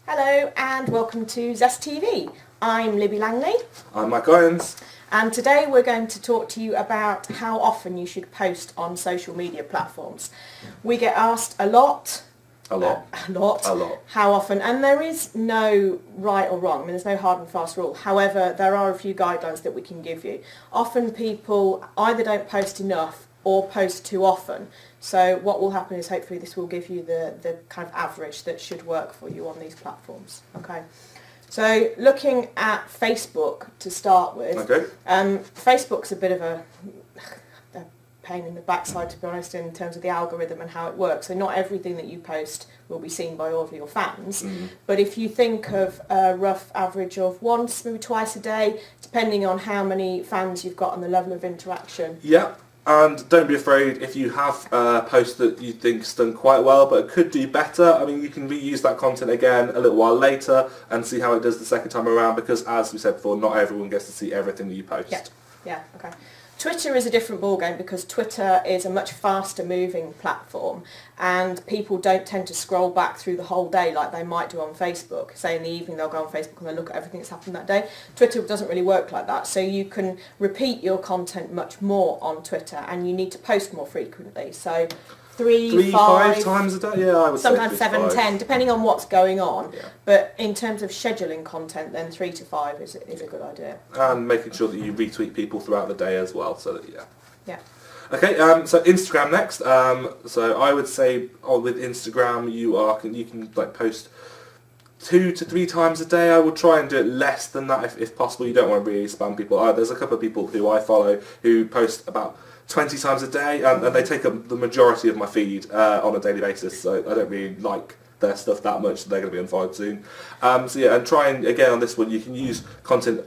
Hello and welcome to Zest TV. I'm Libby Langley. I'm Mike Irons. And today we're going to talk to you about how often you should post on social media platforms. We get asked a lot. A lot. How often? And there is no right or wrong. I mean, there's no hard and fast rule. However, there are a few guidelines that we can give you. Often people either don't post enough or post too often. So what will happen is hopefully this will give you the kind of average that should work for you on these platforms. Okay. So looking at Facebook to start with, okay. Facebook's a bit of a pain in the backside, to be honest, in terms of the algorithm and how it works. So not everything that you post will be seen by all of your fans, but if you think of a rough average of once, maybe twice a day, depending on how many fans you've got and the level of interaction. Yeah. And don't be afraid if you have a post that you think's done quite well but it could do better. I mean, you can reuse that content again a little while later and see how it does the second time around, because as we said before, not everyone gets to see everything that you post. Yeah, okay. Twitter is a different ballgame because Twitter is a much faster moving platform and people don't tend to scroll back through the whole day like they might do on Facebook. Say in the evening they'll go on Facebook and they'll look at everything that's happened that day. Twitter doesn't really work like that, so you can repeat your content much more on Twitter and you need to post more frequently. So three, five times a day? Yeah, I would sometimes say 7, 10, depending on what's going on. Yeah. But in terms of scheduling content, then 3 to 5 is a good idea. And making sure that you retweet people throughout the day as well, so that, Yeah. Okay, so Instagram next. So I would say with Instagram you can like post 2 to 3 times a day. I would try and do it less than that if possible. You don't want to really spam people. There's a couple of people who I follow who post about 20 times a day, and they take up the majority of my feed on a daily basis, so I don't really like their stuff that much, so they're going to be unfollowed soon. So yeah, and trying again on this one, you can use content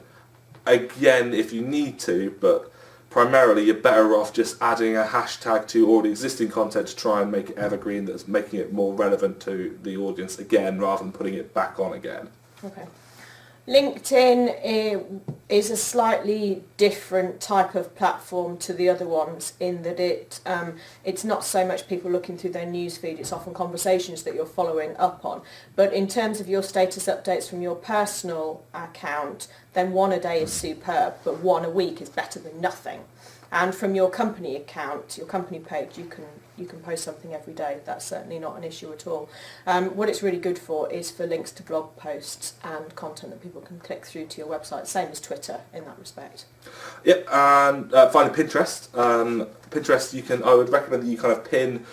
again if you need to, but primarily you're better off just adding a hashtag to already existing content to try and make it evergreen, that's making it more relevant to the audience again, rather than putting it back on again. Okay. LinkedIn is a slightly different type of platform to the other ones in that it's not so much people looking through their news feed, it's often conversations that you're following up on. But in terms of your status updates from your personal account, then 1 a day is superb, but 1 a week is better than nothing. And from your company account, your company page, you can post something every day. That's certainly not an issue at all. What it's really good for is for links to blog posts and content that people can click through to your website, same as Twitter in that respect. Yep, and finally Pinterest. Pinterest, I would recommend that you kind of pin.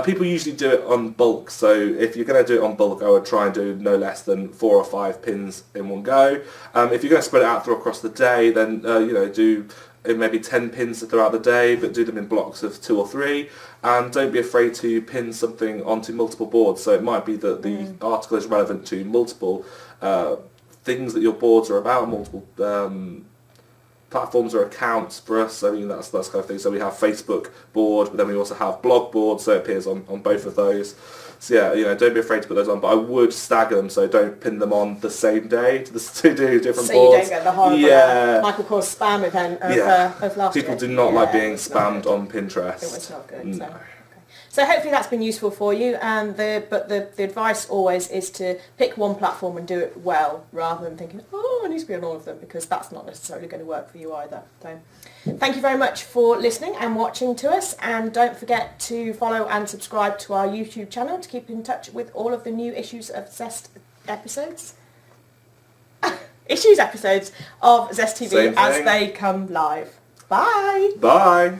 People usually do it on bulk, so if you're going to do it on bulk, I would try and do no less than 4 or 5 pins in one go. If you're going to spread it out across the day, then do maybe 10 pins throughout the day, but do them in blocks of 2 or 3, and don't be afraid to pin something onto multiple boards. So it might be that the article is relevant to multiple things that your boards are about, multiple platforms or accounts for us. I mean, that's kind of thing. So we have Facebook board, but then we also have blog board, so it appears on both of those. So yeah, don't be afraid to put those on, but I would stagger them, so don't pin them on the same day to do different boards. So you don't get the horrible Michael Kors spam event of last year. People do not like being spammed on Pinterest. It was not good. No. So hopefully that's been useful for you, and the advice always is to pick one platform and do it well, rather than thinking, I need to be on all of them, because that's not necessarily going to work for you either. So thank you very much for listening and watching to us, and don't forget to follow and subscribe to our YouTube channel to keep in touch with all of the new issues of Zest episodes. Episodes of Zest TV as they come live. Bye! Bye! Bye.